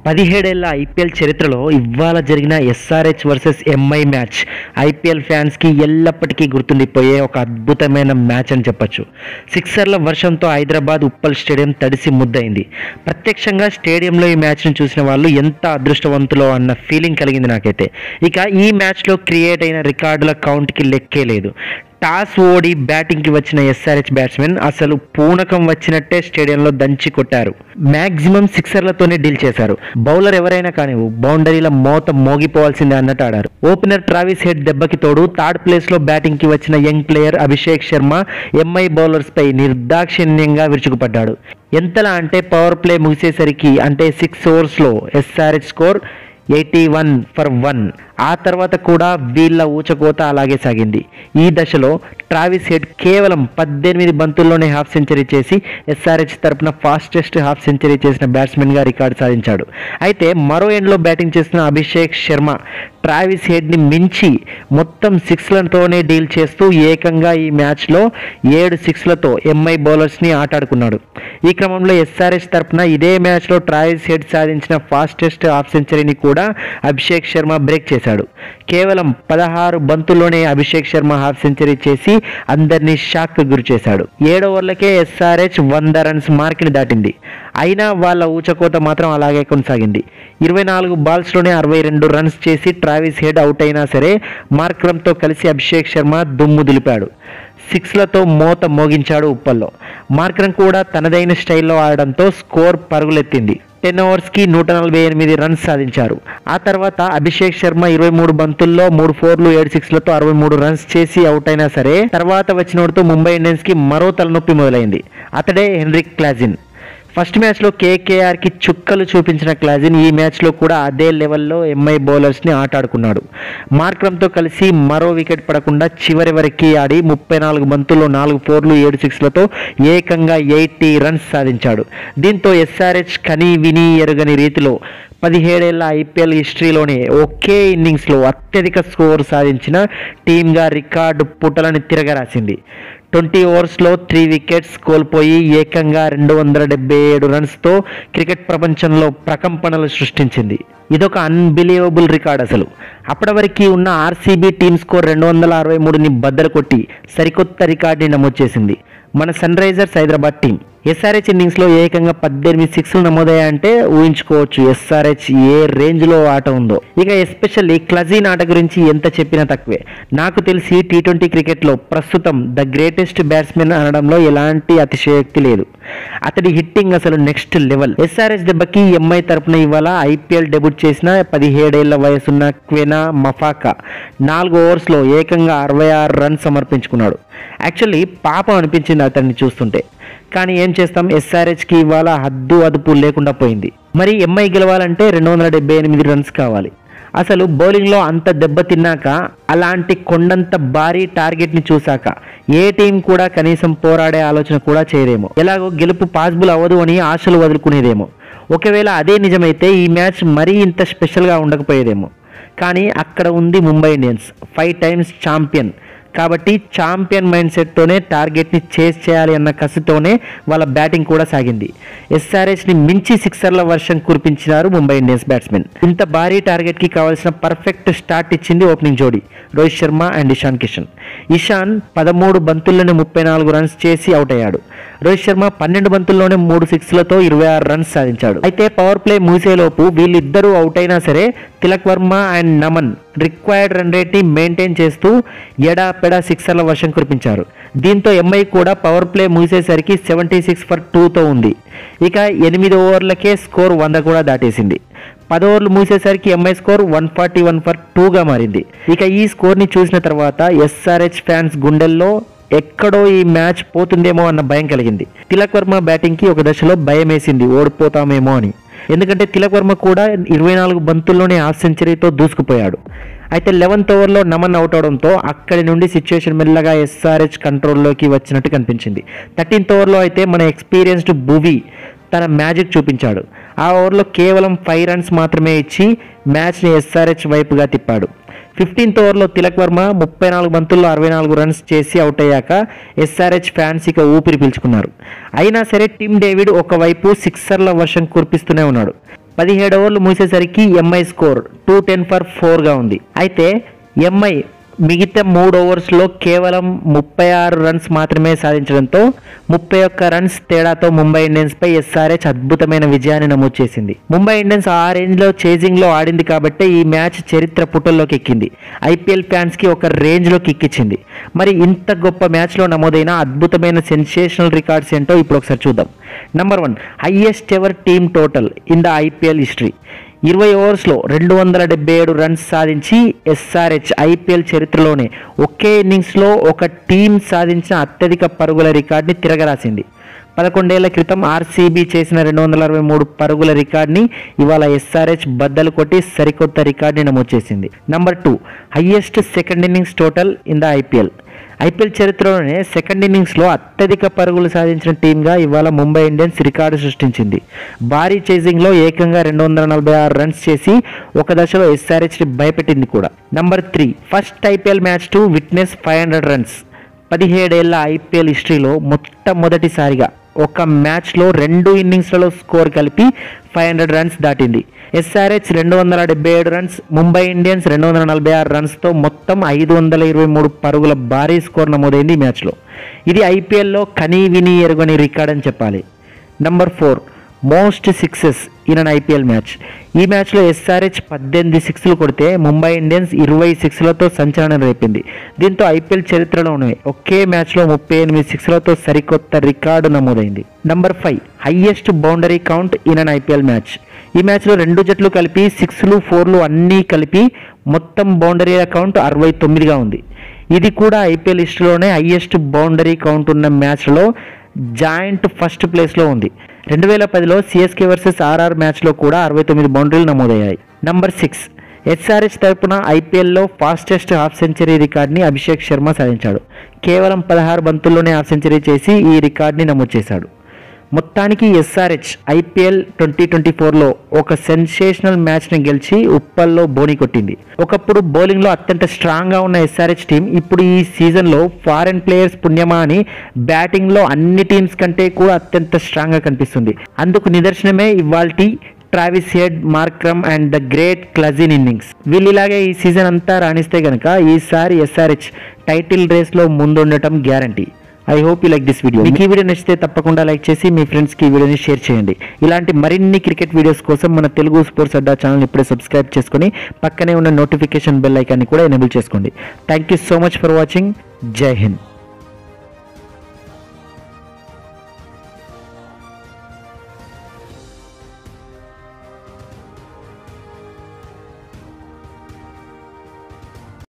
17 ఏళ్ల ఐపీఎల్ చరిత్రలో ఇవాళ జరిగిన SRH versus MI match IPL ఫ్యాన్స్కి ఎల్లప్పటికీ గుర్తుండిపోయే ఒక అద్భుతమైన మ్యాచ్ అని చెప్పొచ్చు. సిక్సర్ల వర్షంతో హైదరాబాద్ ఉప్పల్ స్టేడియం తడిసి ముద్దయింది. ప్రత్యక్షంగా స్టేడియంలో ఈ మ్యాచ్ను చూసిన వాళ్ళు ఎంత అదృష్టవంతులో అన్న ఫీలింగ్ కలిగింది నాకైతే. ఇక ఈ మ్యాచ్లో క్రియేట్ అయిన రికార్డుల కౌంట్కి లెక్కే లేదు. టాస్ ఓడి బ్యాటింగ్కి వచ్చిన ఎస్ఆర్హెచ్ బ్యాట్స్మెన్ అసలు పూనకం వచ్చినట్టే స్టేడియంలో దంచి కొట్టారు. మ్యాక్సిమం సిక్సర్లతోనే డీల్ చేశారు. బౌలర్ ఎవరైనా కానీ బౌండరీల మోత మోగిపోవాల్సిందే అన్నట్టు ఆడారు. ఓపెనర్ ట్రావిస్ హెడ్ దెబ్బకి తోడు థర్డ్ ప్లేస్లో బ్యాటింగ్కి వచ్చిన young player Abhishek Sharma MI బౌలర్స్పై నిర్దాక్షిణ్యంగా విరుచుకుపడ్డాడు. ఎంతలా అంటే పవర్ ప్లే ముగిసేసరికి అంటే 6 ఓవర్స్లో ఎస్ఆర్హెచ్ స్కోర్ 81 for 1. ఆ తర్వాత కూడా వీళ్ళ ఊచకోత అలాగే సాగింది. ఈ దశలో ట్రావిస్ హెడ్ కేవలం 18 బంతుల్లోనే హాఫ్ సెంచరీ చేసి ఎస్ఆర్హెచ్ తరపున ఫాస్టెస్ట్ హాఫ్ సెంచరీ చేసిన బ్యాట్స్మెన్గా రికార్డు సాధించాడు. అయితే మరో ఎండ్లో బ్యాటింగ్ చేస్తున్న అభిషేక్ శర్మ ట్రావిస్ హెడ్ని మించి మొత్తం 6లతోనే డీల్ చేస్తూ ఏకంగా ఈ మ్యాచ్లో 7 6లతో ఎంఐ బౌలర్స్ని ఆటాడుకున్నాడు. ఈ క్రమంలో ఎస్ఆర్హెచ్ తరపున ఇదే మ్యాచ్లో ట్రావిస్ హెడ్ సాధించిన ఫాస్టెస్ట్ హాఫ్ సెంచరీని కూడా అభిషేక్ శర్మ బ్రేక్ చేశాడు. కేవలం 16 బంతుల్లోనే అభిషేక్ శర్మ హాఫ్ సెంచరీ చేసి అందరినీ షాక్ గురి చేశాడు. 7 ఓవర్లకే ఎస్ఆర్హెచ్ 100 రన్స్ మార్క్ని దాటింది. అయినా వాళ్ళ ఊచకోత మాత్రం అలాగే కొనసాగింది. 24 బాల్స్లోనే 62 రన్స్ చేసి ట్రావిస్ హెడ్ అవుట్ అయినా సరే మార్క్రమ్తో కలిసి అభిషేక్ శర్మ దుమ్ము దులిపాడు. 6లతో మోత మోగించాడు ఉప్పల్లో. మార్క్రమ్ కూడా తనదైన స్టైల్లో ఆడడంతో స్కోర్ పరుగులెత్తింది. 10 ఓవర్స్కి 148 రన్స్ సాధించారు. ఆ తర్వాత అభిషేక్ శర్మ 23 బంతుల్లో 3 4లు 7 6లతో 63 రన్స్ చేసి అవుట్ అయినా సరే తర్వాత వచ్చినోడితో ముంబై ఇండియన్స్కి మరో తలనొప్పి మొదలైంది. అతడే హెన్రిక్ క్లాజిన్. ఫస్ట్ మ్యాచ్లో కేకేఆర్కి చుక్కలు చూపించిన క్లాజిన్ ఈ మ్యాచ్లో కూడా అదే లెవెల్లో ఎంఐ బౌలర్స్ని ఆటాడుకున్నాడు. మార్క్రమ్తో కలిసి మరో వికెట్ పడకుండా చివరి వరకు ఆడి 34 బంతుల్లో 4 4లు 7 6లతో ఏకంగా 80 రన్స్ సాధించాడు. దీంతో ఎస్ఆర్హెచ్ కని విని ఎరుగని రీతిలో 17 ఏళ్ల ఐపీఎల్ హిస్టరీలోనే ఒకే ఇన్నింగ్స్లో అత్యధిక స్కోర్ సాధించిన టీమ్గా రికార్డు పుటలని తిరగరాసింది. 20 ఓవర్స్లో 3 వికెట్స్ కోల్పోయి ఏకంగా 277 రన్స్తో క్రికెట్ ప్రపంచంలో ప్రకంపనలు సృష్టించింది. ఇదొక అన్బిలీవబుల్ రికార్డ్ అసలు. అప్పటి వరకు ఉన్న ఆర్సీబీ టీమ్ స్కోర్ 263ని బద్దలు కొట్టి సరికొత్త రికార్డుని నమోదు చేసింది మన Sunrisers Hyderabad team. SRH ఇన్నింగ్స్లో ఏకంగా 18 6లు నమోదయ్యాయంటే ఊహించుకోవచ్చు ఎస్ఆర్హెచ్ ఏ రేంజ్లో ఆట ఉందో. ఇక ఎస్పెషల్లీ క్లజిన్ ఆట గురించి ఎంత చెప్పినా తక్కువే. నాకు తెలిసి T20 క్రికెట్లో ప్రస్తుతం ద గ్రేటెస్ట్ బ్యాట్స్మెన్ అనడంలో ఎలాంటి అతిశయోక్తి లేదు. అతడి హిట్టింగ్ అసలు నెక్స్ట్ లెవెల్. ఎస్ఆర్హెచ్ దెబ్బకి ఎంఐ తరపున ఇవాళ ఐపీఎల్ డెబ్యూట్ చేసిన 17 ఏళ్ల వయసున్న క్వెనా మఫాకా 4 ఓవర్స్లో ఏకంగా 66 రన్స్ సమర్పించుకున్నాడు. యాక్చువల్లీ పాపం అనిపించింది అతన్ని చూస్తుంటే. కానీ ఏం చేస్తాం, ఎస్ఆర్హెచ్కి ఇవాళ హద్దు అదుపు లేకుండా పోయింది. మరి ఎంఐ గెలవాలంటే 278 రన్స్ కావాలి. అసలు బౌలింగ్లో అంత దెబ్బతిన్నాక అలాంటి కొండంత భారీ టార్గెట్ని చూశాక ఏ టీం కూడా కనీసం పోరాడే ఆలోచన కూడా చేయదేమో. ఎలాగో గెలుపు పాసిబుల్ అవ్వదు అని ఆశలు వదులుకునేదేమో. ఒకవేళ అదే నిజమైతే ఈ మ్యాచ్ మరీ ఇంత స్పెషల్గా ఉండకపోయేదేమో. కానీ అక్కడ ఉంది ముంబై ఇండియన్స్, 5 టైమ్స్ ఛాంపియన్. కాబట్టి ఛాంపియన్ మైండ్ సెట్తోనే టార్గెట్ని చేజ్ చేయాలి అన్న కసితోనే వాళ్ళ బ్యాటింగ్ కూడా సాగింది. ఎస్ఆర్హెచ్ని మించి సిక్సర్ల వర్షం కురిపించినారు ముంబై ఇండియన్స్ బ్యాట్స్మెన్. ఇంత భారీ టార్గెట్కి కావాల్సిన పర్ఫెక్ట్ స్టార్ట్ ఇచ్చింది ఓపెనింగ్ జోడీ రోహిత్ శర్మ అండ్ ఇషాన్ కిషన్. ఇషాన్ 13 బంతుల్లోనే 34 రన్స్ చేసి అవుట్ అయ్యాడు. రోహిత్ శర్మ 12 బంతుల్లోనే 3 6లతో 26 రన్స్ సాధించాడు. అయితే పవర్ ప్లే ముగిసేలోపు వీళ్ళిద్దరూ అవుట్ అయినా సరే Tilak Varma and Naman required run రేట్ని మెయింటైన్ చేస్తూ ఎడాపెడా సిక్సర్ల వర్షం కురిపించారు. దీంతో ఎంఐ కూడా పవర్ ప్లే ముగిసేసరికి 76 for 2తో ఉంది. ఇక 8 ఓవర్లకే స్కోర్ 100 కూడా దాటేసింది. 10 ఓవర్లు ముగిసేసరికి ఎంఐ స్కోర్ 141 for 2గా మారింది. ఇక ఈ స్కోర్ని చూసిన తర్వాత ఎస్ఆర్హెచ్ ఫ్యాన్స్ గుండెల్లో ఎక్కడో ఈ మ్యాచ్ పోతుందేమో అన్న భయం కలిగింది. తిలక్ వర్మ బ్యాటింగ్కి ఒక దశలో భయం వేసింది ఓడిపోతామేమో అని. ఎందుకంటే తిలక్ వర్మ కూడా 24 బంతుల్లోనే హాఫ్ సెంచరీతో దూసుకుపోయాడు. అయితే 11th ఓవర్లో నమన్ అవుట్ అవడంతో అక్కడి నుండి సిచ్యువేషన్ మెల్లగా ఎస్ఆర్హెచ్ కంట్రోల్లోకి వచ్చినట్టు కనిపించింది. 13th ఓవర్లో అయితే మన ఎక్స్పీరియన్స్డ్ భువి తన మ్యాజిక్ చూపించాడు. ఆ ఓవర్లో కేవలం 5 రన్స్ మాత్రమే ఇచ్చి మ్యాచ్ని ఎస్ఆర్హెచ్ వైపుగా తిప్పాడు. 15th ఓవర్లో తిలక్ వర్మ 34 బంతుల్లో 64 రన్స్ చేసి అవుట్ అయ్యాక ఎస్ఆర్హెచ్ ఫ్యాన్స్ ఇక ఊపిరి పీల్చుకున్నారు. అయినా సరే టిమ్ డేవిడ్ ఒకవైపు సిక్సర్ల వర్షం కురిపిస్తూనే ఉన్నాడు. 17 ఓవర్లు ముగిసేసరికి ఎంఐ స్కోర్ 210 ఫర్ 4గా ఉంది. అయితే ఎంఐ మిగతా 3 ఓవర్స్లో కేవలం 36 రన్స్ మాత్రమే సాధించడంతో 31 రన్స్ తేడాతో ముంబై ఇండియన్స్పై ఎస్ఆర్హెచ్ అద్భుతమైన విజయాన్ని నమోదు చేసింది. ముంబై ఇండియన్స్ ఆ రేంజ్లో చేజింగ్లో ఆడింది కాబట్టి ఈ మ్యాచ్ చరిత్ర పుటల్లోకి ఎక్కింది. ఐపీఎల్ ఫ్యాన్స్కి ఒక రేంజ్లో కిక్కిచ్చింది. మరి ఇంత గొప్ప మ్యాచ్లో నమోదైన అద్భుతమైన సెన్సేషనల్ రికార్డ్స్ ఏంటో ఇప్పుడు ఒకసారి చూద్దాం. Number 1, highest ever team total in the IPL history. 20 ఓవర్స్లో 277 runs సాధించి ఎస్ఆర్హెచ్ ఐపీఎల్ చరిత్రలోనే ఒకే ఇన్నింగ్స్లో ఒక టీం సాధించిన అత్యధిక పరుగుల రికార్డుని తిరగరాసింది. 11 ఏళ్ల క్రితం ఆర్సీబీ చేసిన 263 పరుగుల రికార్డుని ఇవాళ ఎస్ఆర్హెచ్ బద్దలు కొట్టి సరికొత్త రికార్డుని నమోదు చేసింది. Number 2, highest second innings total in the IPL చరిత్రలోనే సెకండ్ ఇన్నింగ్స్లో అత్యధిక పరుగులు సాధించిన టీంగా ఇవాళ ముంబై ఇండియన్స్ రికార్డు సృష్టించింది. భారీ చేజింగ్లో ఏకంగా 246 రన్స్ చేసి ఒక దశలో ఎస్ఆర్హెచ్ని భయపెట్టింది కూడా. Number 3, first IPL match to witness 500 runs. 17 ఏళ్ల ఐపీఎల్ హిస్టరీలో మొట్టమొదటిసారిగా ఒక మ్యాచ్లో 2 ఇన్నింగ్స్లలో స్కోర్ కలిపి 500 రన్స్ దాటింది. ఎస్ఆర్హెచ్ 277 రన్స్, ముంబై ఇండియన్స్ 246 రన్స్తో మొత్తం 523 పరుగుల భారీ స్కోర్ నమోదైంది ఈ మ్యాచ్లో. ఇది ఐపీఎల్లో కనీ విని ఎరుగని రికార్డ్ అని చెప్పాలి. Number 4, most sixes in an IPL match. ఈ మ్యాచ్లో ఎస్ఆర్హెచ్ 18 సిక్స్లు కొడితే ముంబై ఇండియన్స్ 20 సిక్స్లతో సంచలనం రేపింది. దీంతో ఐపీఎల్ చరిత్రలోనే ఒకే మ్యాచ్లో 38 సిక్స్లతో సరికొత్త రికార్డు నమోదైంది. Number 5, highest boundary count in an IPL match. ఈ మ్యాచ్లో 2 జట్లు కలిపి 6లు 4లు అన్నీ కలిపి మొత్తం బౌండరీల కౌంట్ 69గా ఉంది. ఇది కూడా ఐపీఎల్ హిస్టరీలోనే హైయెస్ట్ బౌండరీ కౌంట్ ఉన్న మ్యాచ్లో జాయింట్ ఫస్ట్ ప్లేస్లో ఉంది. 2010లో సిఎస్కే వర్సెస్ ఆర్ఆర్ మ్యాచ్లో కూడా 69 బౌండరీలు నమోదయ్యాయి. నెంబర్ 6, ఎస్ఆర్హెచ్ తరపున ఐపీఎల్లో ఫాస్టెస్ట్ హాఫ్ సెంచరీ రికార్డ్ని అభిషేక్ శర్మ సాధించాడు. కేవలం 16 బంతుల్లోనే హాఫ్ సెంచరీ చేసి ఈ రికార్డ్ని నమోదు చేశాడు. మొత్తానికి ఎస్ఆర్హెచ్ ఐపీఎల్ 2024లో ఒక సెన్సేషనల్ మ్యాచ్ని గెలిచి ఉప్పల్లో బోని కొట్టింది. ఒకప్పుడు బౌలింగ్లో అత్యంత స్ట్రాంగ్గా ఉన్న ఎస్ఆర్హెచ్ టీం ఇప్పుడు ఈ సీజన్లో ఫారెన్ ప్లేయర్స్ పుణ్యమా అని బ్యాటింగ్లో అన్ని టీమ్స్ కంటే కూడా అత్యంత స్ట్రాంగ్గా కనిపిస్తుంది. అందుకు నిదర్శనమే ఇవాల్టి Travis Head, Markram and the great Klaasen innings. వీళ్ళు ఇలాగే ఈ సీజన్ అంతా రాణిస్తే కనుక ఈసారి ఎస్ఆర్హెచ్ టైటిల్ రేస్లో ముందుండటం guarantee. I hope you like this video. మీకు ఈ వీడియో నచ్చితే తప్పకుండా లైక్ చేసి మీ ఫ్రెండ్స్కి ఈ వీడియోని షేర్ చేయండి. ఇలాంటి మరిన్ని క్రికెట్ వీడియోస్ కోసం మన తెలుగు స్పోర్ట్స్ అడ్డా ఛానల్ ఇప్పుడే సబ్స్క్రైబ్ చేసుకొని పక్కనే ఉన్న నోటిఫికేషన్ బెల్ ఐకాన్ని కూడా ఎనేబుల్ చేసుకోండి. Thank you so much for watching. జై హింద్.